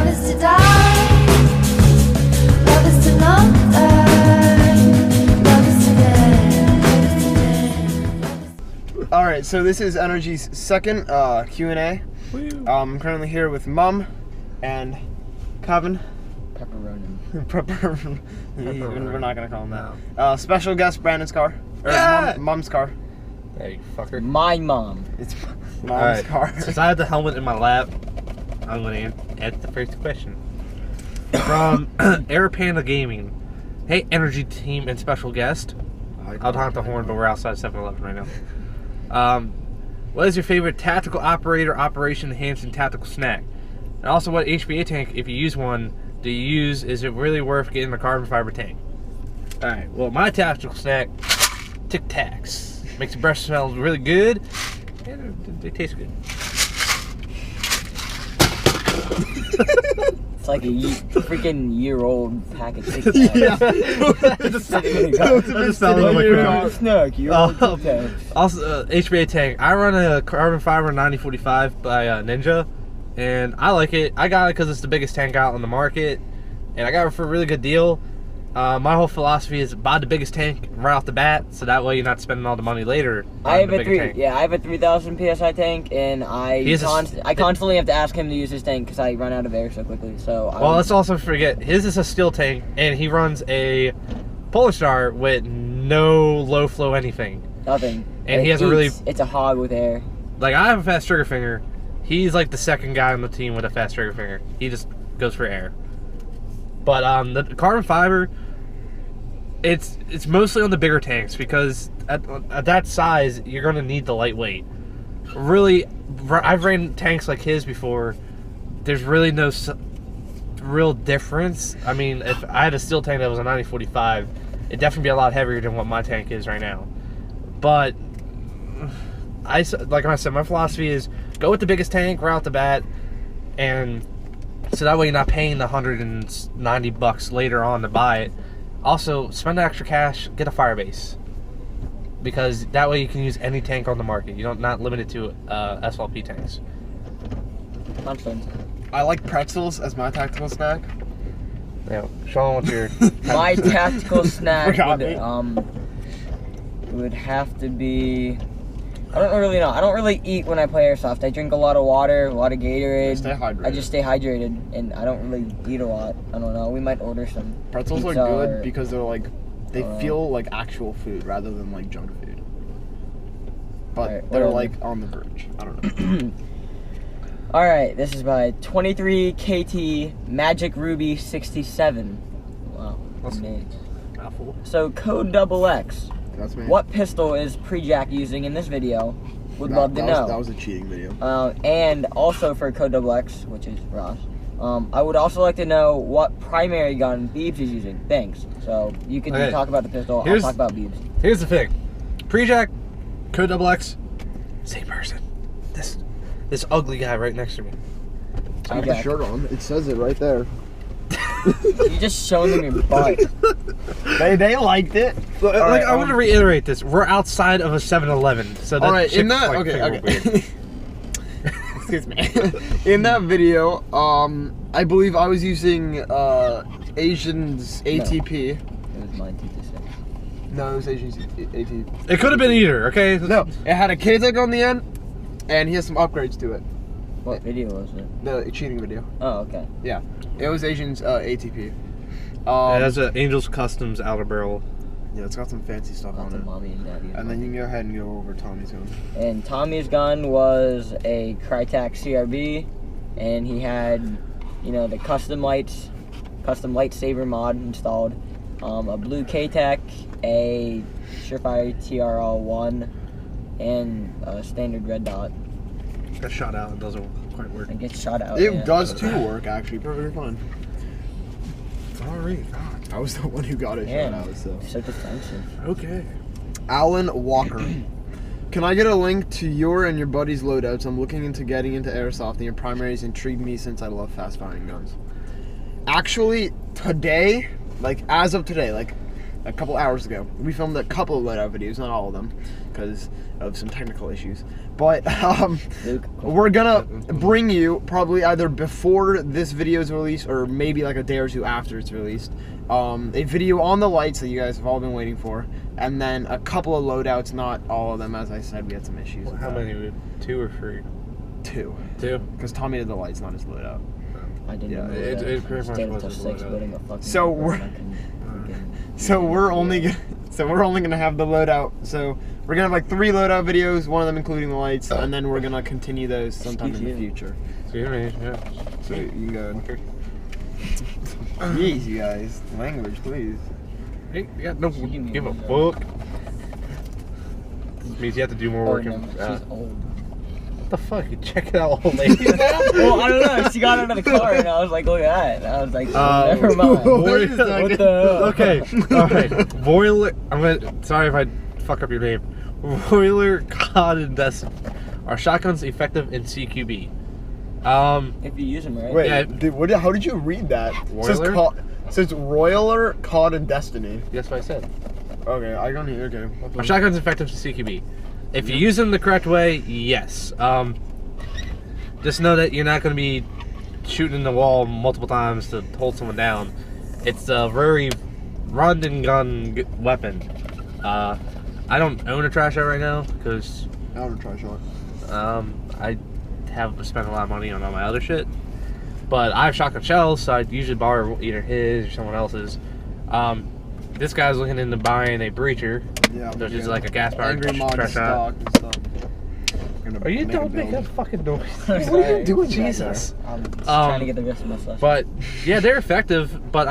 is to die. Love is to not die. Love is to live. Alright, so this is NRG's second Q&A. I'm currently here with Mum and Kevin. Pepperoni. We're not gonna call him that. Special guest Brandon's car. Or Mom's car. Hey, fucker. My mom. It's Mom's car. Since I have the helmet in my lap, I'm going to answer the first question. From Air Panda Gaming. Hey, Energy Team and special guest. I'll honk the horn, but we're outside 7-Eleven right now. What is your favorite tactical operator, operation enhancing tactical snack? And also, what HBA tank, if you use one, do you use? Is it really worth getting a carbon fiber tank? Alright, well, my tactical snack, Tic Tacs. Makes your breath smell really good, and they taste good. It's like a freaking year-old pack of Tic Tacs. Yeah. I just fell in my car. Snack, year-old Tic Tacs. Also, HBA tank. I run a carbon fiber 9045 by Ninja, and I like it. I got it because it's the biggest tank out on the market, and I got it for a really good deal. My whole philosophy is buy the biggest tank right off the bat, so that way you're not spending all the money later. I have a 3,000 PSI tank, and I constantly have to ask him to use his tank because I run out of air so quickly. So well, let's also forget his is a steel tank, and he runs a Polar Star with no low flow anything. Nothing. And he has it's a hog with air. Like, I have a fast trigger finger. He's like the second guy on the team with a fast trigger finger. He just goes for air. But the carbon fiber, it's mostly on the bigger tanks because at that size you're gonna need the lightweight. Really, I've ran tanks like his before. There's really no real difference. I mean, if I had a steel tank that was a 9045, it'd definitely be a lot heavier than what my tank is right now. But like I said, my philosophy is go with the biggest tank right off the bat, and so that way you're not paying the $190 later on to buy it. Also, spend the extra cash, get a Firebase, because that way you can use any tank on the market. You don't not limited to SLP tanks. I like pretzels as my tactical snack. Yeah, Sean, what's your my tactical snack would have to be. I don't really know. I don't really eat when I play airsoft. I drink a lot of water, a lot of Gatorade. Stay hydrated. I just stay hydrated, and I don't really eat a lot. I don't know. We might order some pretzels pizza are good because they're like, they feel like actual food rather than like junk food. But they're like on the verge. I don't know. All right, this is by 23 KT Magic Ruby 67. Wow, that's names. Mouthful. So code XX. That's me. What pistol is Pre-Jack using in this video? Would love to know. That was a cheating video. And also for Code XX, which is Ross, I would also like to know what primary gun Beebs is using. Thanks. So you can talk about the pistol. I'll talk about Beebs. Here's the thing. Pre-Jack, Code XX, same person. This ugly guy right next to me. I have the shirt on. It says it right there. You just showed them your butt. They liked it. Like, I want to reiterate this. We're outside of a 7-Eleven, so that right, in that okay. Excuse me. In that video, I believe I was using Asian's ATP. It was my T26. No, it was Asian's ATP. It could have been either. Okay. No, it had a K-Tech on the end, and he has some upgrades to it. What video was it? The cheating video. Oh, okay. Yeah, it was Asian's ATP. It has an Angel's Customs outer barrel. Yeah, it's got some fancy stuff on it. Mommy and daddy. And then you can go ahead and go over Tommy's gun. And Tommy's gun was a Crytek CRB, and he had, you know, the custom lightsaber mod installed, a blue K-Tech, a Surefire TRL-1, and a standard red dot. Got shot out. It doesn't quite work. It gets shot out. It does too work, actually. Perfectly fine. Sorry, God. I was the one who got it shot out, so. So defensive. Okay. Alan Walker. Can I get a link to your and your buddy's loadouts? I'm looking into getting into airsoft, and your primaries intrigue me since I love fast-firing guns. Actually, today, like, as of today, like, a couple hours ago. We filmed a couple of loadout videos, not all of them, because of some technical issues. But we're gonna bring you probably either before this video is released or maybe like a day or two after it's released, a video on the lights that you guys have all been waiting for, and then a couple of loadouts, not all of them. As I said, we had some issues. How many? 2 or 3? 2. 2? Because Tommy did the lights, not his loadout. I didn't Yeah, know it that. pretty much Stayed was till his 6 loadout. building a fucking So network, we're- and I couldn't So we're only gonna have the loadout. So we're gonna have like 3 loadout videos, one of them including the lights, and then we're gonna continue those sometime in the future. Excuse me. Yeah. So you can go. Jeez, you guys, language, please. Hey, yeah, no, give a fuck. Means you have to do more work. Oh, And, no, she's old. what the fuck? You check it out, old lady. Well, I don't know. She got out of the car, and I was like, "Look at that." And I was like, "Never mind." Wait a second. What the hell? Okay, alright. Boiler. Sorry if I fuck up your name. Boiler, COD, and Destiny. Are shotguns effective in CQB? If you use them right. Wait, Yeah. dude, how did you read that? Roiler? It says Roiler, COD, and Destiny. That's what I said. Okay, I got here. Okay. Are shotguns effective in CQB? If you use them the correct way, yes. Just know that you're not going to be shooting in the wall multiple times to hold someone down. It's a very run and gun weapon. I don't own a trash shot right now because I want to try a shot. I have spent a lot of money on all my other shit. But I have shotgun shells, so I usually borrow either his or someone else's. This guy's looking into buying a breacher, Yeah. which is like a gas powered Angry Mod trash shot. stock and stuff. Gonna Are you make a don't make build. that fucking noise? I'm What are you sorry. doing, Jesus. I'm just trying to get the rest of my stuff. But yeah, they're effective. But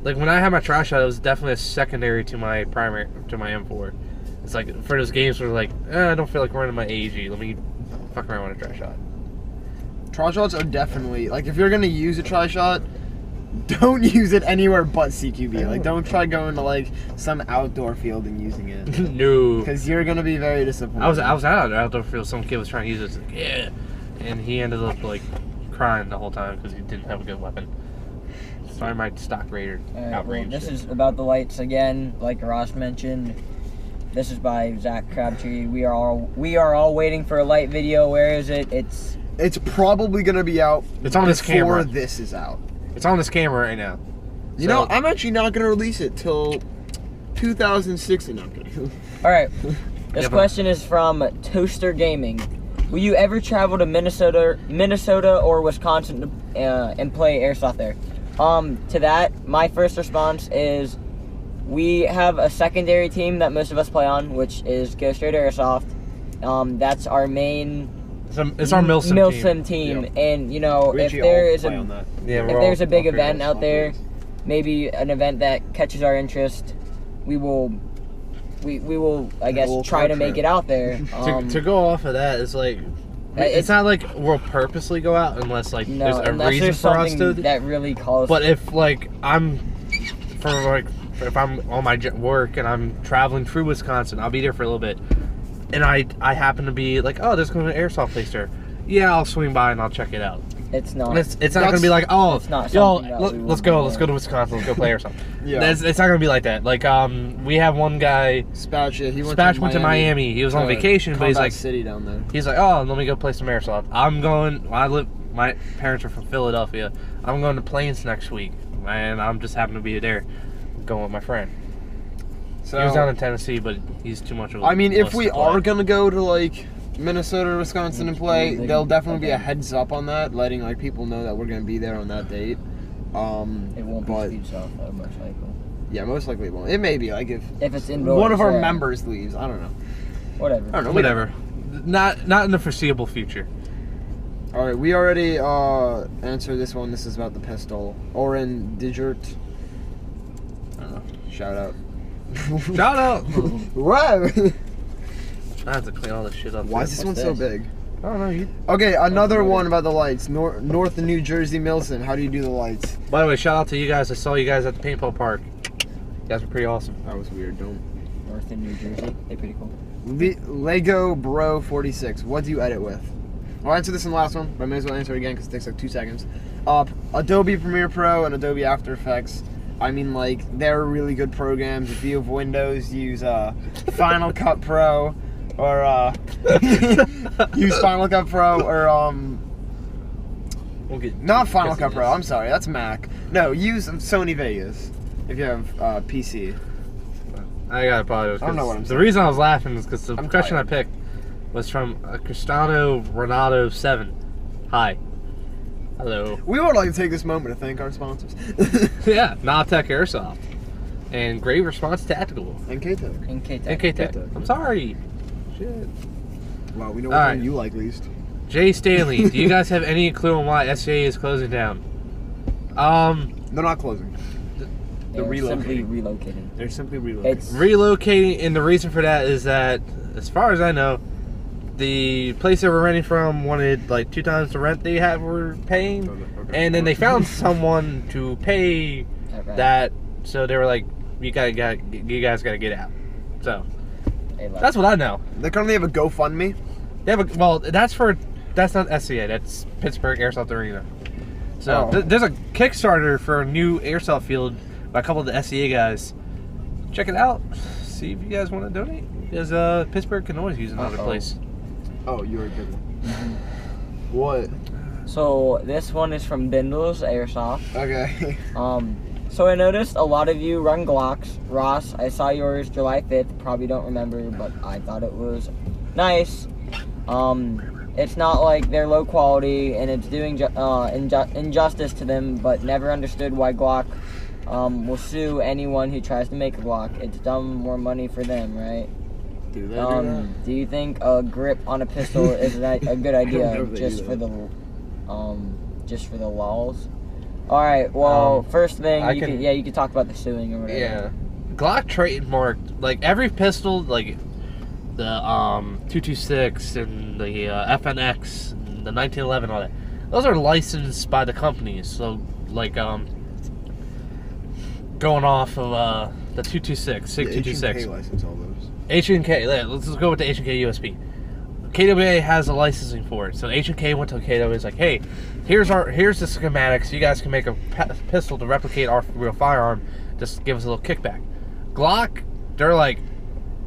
like when I had my trash shot, it was definitely a secondary to my primary, to my M4. It's like for those games where like I don't feel like running my AG. Let me fuck around with a trash shot. Tri-shots are definitely, like, if you're gonna use a tri-shot, don't use it anywhere but CQB. Like, don't try going to, like, some outdoor field and using it. No. Because you're gonna be very disappointed. I was out of the outdoor field. Some kid was trying to use it. It's like, yeah, and he ended up like crying the whole time because he didn't have a good weapon. Sorry, my stock raider Alright, well, outraged. this is about the lights again, like Ross mentioned. This is by Zach Crabtree. We are all waiting for a light video. Where is it? It's probably gonna be out. It's on this before camera. this is out. It's on this camera right now. You know, I'm actually not gonna release it till 2016. No, I'm kidding. All right. This Yeah, but- question is from Toaster Gaming. Will you ever travel to Minnesota or Wisconsin and play airsoft there? To that, my first response is we have a secondary team that most of us play on, which is Go Straight Airsoft. That's our main It's our Milsim team. Yep. And you know, We if actually there all is play a on that. Yeah, if we're there's all a big up here. event out there, maybe an event that catches our interest, we will I guess We'll try to trip. make it out there. To go off of that, it's like it's not like we'll purposely go out unless like no, there's a unless reason there's for us something to. that really calls. But if like if I'm on my work and I'm traveling through Wisconsin, I'll be there for a little bit, and I happen to be like, oh, there's going to be an airsoft place there. Yeah, I'll swing by and I'll check it out. it's not. It's not going to be like, oh, it's not yo, something that we let's would go do. to Wisconsin, let's go play airsoft. Yeah. It's not going to be like that. Like we have one guy. Spatch, yeah, he went Spatch to Miami. He was on vacation, but he's Combat like, City down there. he's like, oh, let me go play some airsoft. My parents are from Philadelphia. I'm going to Plains next week, and I'm just happen to be there, going with my friend. So He was down in Tennessee, but he's too much of a I mean, if wuss we to play. are gonna go to like Minnesota or Wisconsin and play, They- there'll definitely be a okay. heads up on that, letting like people know that we're gonna be there on that date. It won't be but speed soft though, most likely. yeah, most likely it won't. It may be like if If it's indoors. one of our yeah. members leaves. I don't know. Whatever. I don't know. Whatever. Not in the foreseeable future. All right, we already answered this one. This is about the pistol. Oren Digert. I don't know. Shout out. Shout out! Wow. I have to clean all this shit up. Why is this one so big? I don't know. You... Okay, another one about the lights. North New Jersey Milson. How do you do the lights? By the way, shout out to you guys. I saw you guys at the paintball park. You guys were pretty awesome. That was weird. Don't. North in New Jersey. They're pretty cool. Lego Bro 46. What do you edit with? I'll answer this in the last one, but I may as well answer it again because it takes like 2 seconds. Adobe Premiere Pro and Adobe After Effects. I mean, like, they're really good programs. If you have Windows, use Final Cut Pro or use Final Cut Pro or not Final Cut Pro. I'm sorry, that's Mac. No, use Sony Vegas if you have PC. I gotta apologize. I don't know what I'm saying. The reason I was laughing is because the I'm question tired. I picked was from Cristiano Ronaldo 7. Hi. Hello. We would like to take this moment to thank our sponsors. Yeah, Navtech Airsoft. And Great Response Tactical. And K-Tech. And K-Tech. And K-Tech. K-Tech. I'm sorry. Shit. Wow, we know All what right. one you like least. Jay Stanley, do you guys have any clue on why SCA is closing down? They're not closing. They're relocating. simply relocating. They're simply relocating. It's Relocating, and the reason for that is that, as far as I know, the place they were renting from wanted like 2 times the rent they were paying, Okay. and then they found someone to pay right. that, so they were like, you guys gotta get out. So They left. that's what I know. They currently have a GoFundMe. They have a, well, that's not SCA, that's Pittsburgh Airsoft Arena. So Oh. there's a Kickstarter for a new airsoft field by a couple of the SCA guys. Check it out. See if you guys want to donate. Because Pittsburgh can always use another Uh-oh. place. Oh, you're a good one. What? So this one is from Bindles Airsoft. Okay. So I noticed a lot of you run Glocks. Ross, I saw yours July 5th. Probably don't remember, but I thought it was nice. It's not like they're low quality and it's doing injustice to them, but never understood why Glock will sue anyone who tries to make a Glock. It's dumb, more money for them, right? Do they do that? Do you think a grip on a pistol is a good idea know if they just do for that. just for the lulls? All right. Well, first thing I can- you could talk about the suing or whatever. Yeah. Glock trademarked, like, every pistol, like the 226 and the FNX and the 1911, all that. Those are licensed by the companies. So, like, going off of the 226, SIG 226. H&K license all those. H&K, let's just go with the H&K USP. KWA has the licensing for it, so H&K went to KWA. It's like, hey, here's the schematics. You guys can make a pistol to replicate our real firearm. Just give us a little kickback. Glock, they're like,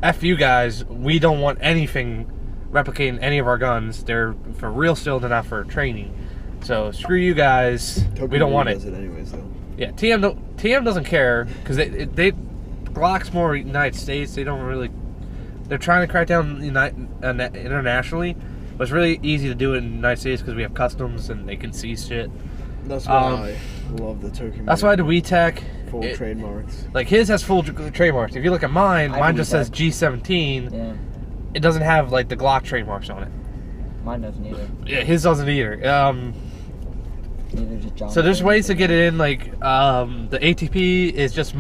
F you guys. We don't want anything replicating any of our guns. They're for real still, they're not for training. So screw you guys. We don't want it. Does it anyways, though. Yeah, TM doesn't care because they Glock's more United States. They don't really. They're trying to crack down internationally, but it's really easy to do it in the United States because we have customs and they can see shit. That's why I love the Turkey. That's why the WeTech, full trademarks. like his has full trademarks. If you look at mine, I mine have just says WeTech. G17. Yeah. It doesn't have like the Glock trademarks on it. Mine doesn't either. Yeah, his doesn't either. Neither does John. So there's ways to get it in. Like the ATP is just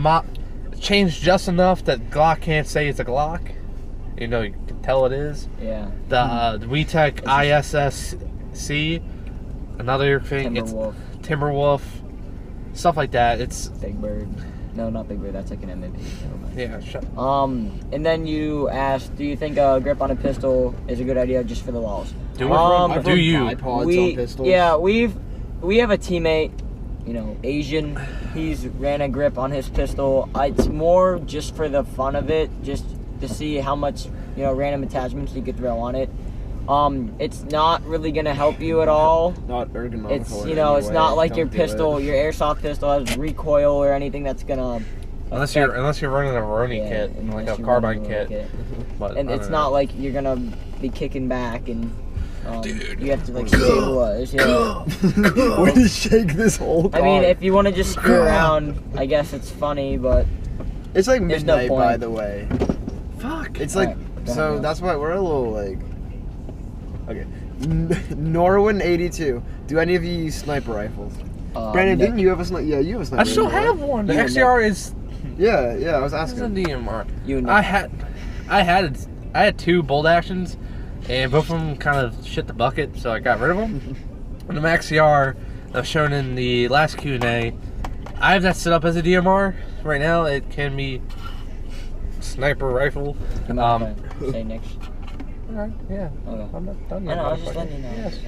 changed just enough that Glock can't say it's a Glock. You know, you can tell it is. Yeah. The WeTech ISSC, another thing. Timberwolf. It's Timberwolf, stuff like that. It's Big Bird. No, not Big Bird. That's like an MP. Never mind. yeah. Shut. And then you asked, do you think a grip on a pistol is a good idea just for the walls? Do it. I've Do run you? bipods on pistols. Yeah, we have a teammate, you know, Asian. He's ran a grip on his pistol. It's more just for the fun of it, just to see how much, you know, random attachments you could throw on it. It's not really gonna help you at all. Not ergonomical. It's, in you know, any it's way. not like Don't your do pistol, it. your airsoft pistol has recoil or anything that's gonna. Unless you're running a Roni kit, like a unless you're carbine running a kit. But And I it's don't not know. like you're gonna be kicking back and Dude. you have to like stabilize. Yeah. Way to shake this whole car. I mean, if you want to just screw around, I guess it's funny, but it's like there's no midnight, by point. the way. Fuck. It's like Alright, so. go. That's why we're a little like. Okay, Norwin 82. Do any of you use sniper rifles? Brandon, Nick- didn't you have a sniper? Yeah, you have a sniper. I still rifle, have right? one. The Yeah, XCR is Yeah, I was a asking. DMR. You and I Nick. had 2 bolt actions, and both of them kind of shit the bucket, so I got rid of them. And the XCR that was shown in the last Q&A, I have that set up as a DMR right now. It can be sniper rifle. Come on, say next. Alright, yeah. Okay. I'm not done I yet. know, I was just motherfucker. letting you know. Yes.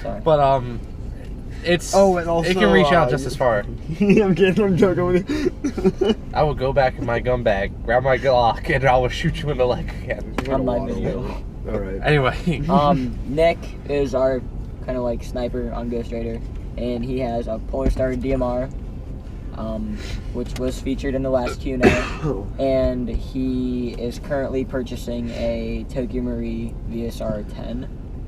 Sorry. But it's Oh, and also, it can reach out just as far. I'm kidding. I'm joking with you. I will go back in my gun bag, grab my Glock, and I will shoot you in the leg again. On my video. All right. Anyway. Nick is our kind of like sniper on Ghost Raider, and he has a Polar DMR, which was featured in the last Q&A, and he is currently purchasing a Tokyo Marie VSR 10,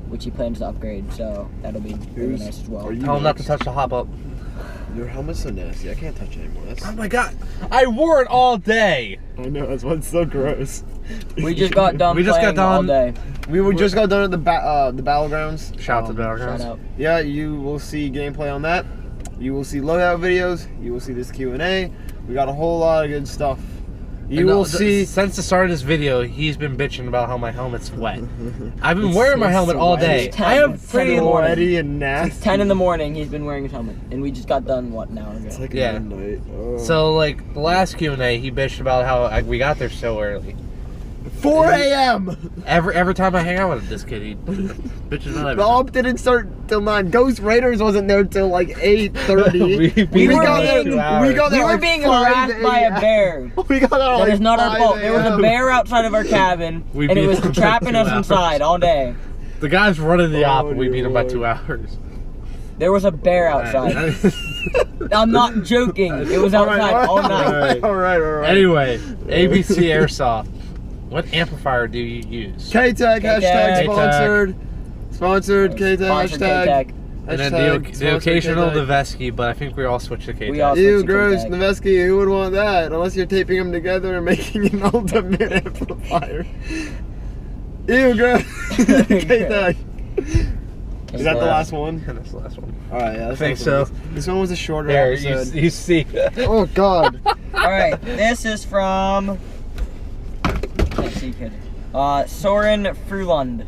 which he plans to upgrade, so that'll be really nice as well. Tell him not to touch the hop up. Your helmet's so nasty. I can't touch it anymore. Oh my god. I wore it all day. I know, that's what's so gross. We just got done playing all day. We just got done at the Battlegrounds. Shout out to the Battlegrounds. Shout out. Yeah, you will see gameplay on that. You will see loadout videos. You will see this Q&A. We got a whole lot of good stuff. You will see. Since the start of this video, he's been bitching about how my helmet's wet. I've been wearing my helmet all day. It's 10, I am it's 10 in pretty the morning. sweaty and nasty. It's 10 in the morning, he's been wearing his helmet, and we just got done, what, an hour ago? It's like Yeah. midnight. Oh. So like the last Q&A, he bitched about how we got there so early. 4 a.m. Every time I hang out with this kid, he bitches about The everything. op didn't start till 9. Ghost Raiders wasn't there till like 8:30. We were got there. being- We got there. We were like being 5 harassed by a a.m. bear. We got there. That like is not our 5 fault. There was a a.m. bear outside of our cabin, We and it beat was him by trapping 2 us hours. inside all day. The guy's running the op, and we dear beat him by Lord. 2 hours. There was a bear outside. I'm not joking. It was outside all night. All right. Anyway, ABC Airsoft. What amplifier do you use? K-Tech, hashtag K-Tech. sponsored. Sponsored, K-Tech, Sponsored hashtag. K-Tech. And then hashtag the sponsored occasional K-Tech. Noveski, but I think we all switched to K-Tech. We all- Ew, Switch to gross, K-Tech. Noveski, who would want that? Unless you're taping them together and making an ultimate amplifier. Ew, gross. K-Tech. Is that the last one? That's the last one. Alright, yeah. I think so. This one was a shorter There, episode. you see. Oh, God. Alright, this is from... Can't see good. Soren Frulund.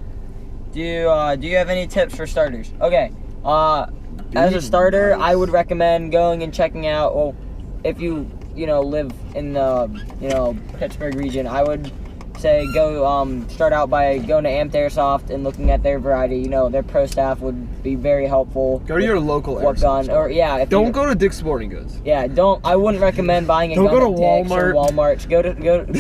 Do you have any tips for starters? Okay. As a starter, I would recommend going and checking out. Well, if you live in the Pittsburgh region, I would say go start out by going to Amped Airsoft and looking at their variety. Their pro staff would be very helpful. Go to your local What airsoft gun? store. Or yeah, if Don't you, go to Dick's Sporting Goods. Yeah, I wouldn't recommend buying a Don't gun go to at Dick's or Walmart. Walmart. Go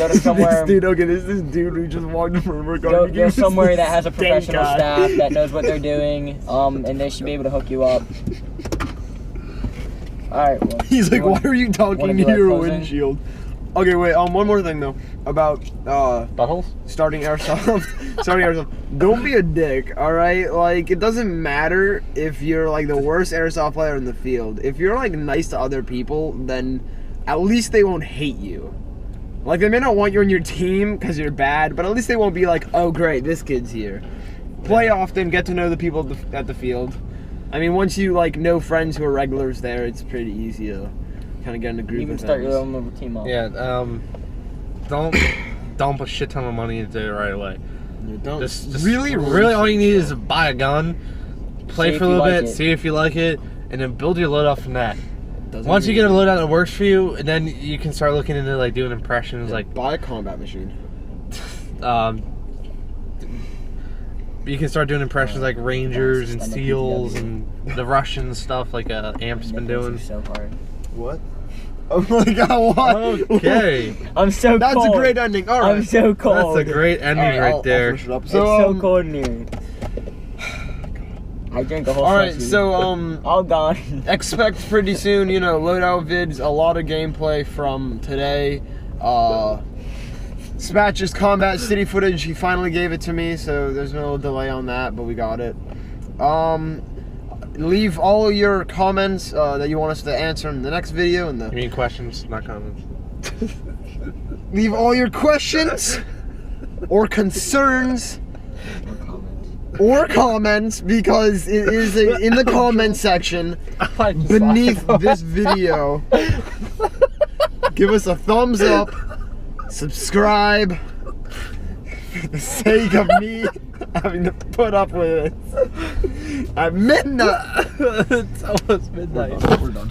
to somewhere. This dude who just walked from work. Go somewhere that has a professional staff that knows what they're doing, and they should be able to hook you up. Alright, well, He's like, why are you wanna talking do to our your closing? windshield? Okay, wait. One more thing though about Buttholes? starting airsoft. Starting airsoft. Don't be a dick. All right. Like it doesn't matter if you're like the worst airsoft player in the field. If you're like nice to other people, then at least they won't hate you. Like they may not want you on your team because you're bad, but at least they won't be like, oh great, this kid's here. Play often, get to know the people at the field. I mean, once you like know friends who are regulars there, it's pretty easy to kind of get in a group. you can of start things. your own team up. Yeah, don't dump a shit ton of money into it right away. You don't Just really all you need is to buy a gun, play See for a if you little like bit, it. see if you like it, and then build your loadout from that. Doesn't Once you really- get a loadout that works for you, and then you can start looking into like doing impressions, like buy a combat machine. you can start doing impressions like Rangers and Stand up Seals PTW. and the Russian stuff like Amp's been doing. So hard. What? Oh my god, what? Okay, I'm so That's cold. a great ending. All right. I'm so cold. that's a great ending All right I'll there. finish it up. It's So, so cold in here. I drink a whole. all right, slushy. so all gone. expect pretty soon, loadout vids, a lot of gameplay from today. Spatch's Combat City footage, he finally gave it to me, so there's no delay on that, but we got it. Leave all your comments that you want us to answer in the next video. You mean questions, not comments? Leave all your questions or concerns or comments, because it is in the comment section beneath this video. Give us a thumbs up, subscribe, for the sake of me having to put up with it at midnight. It's almost midnight. We're done.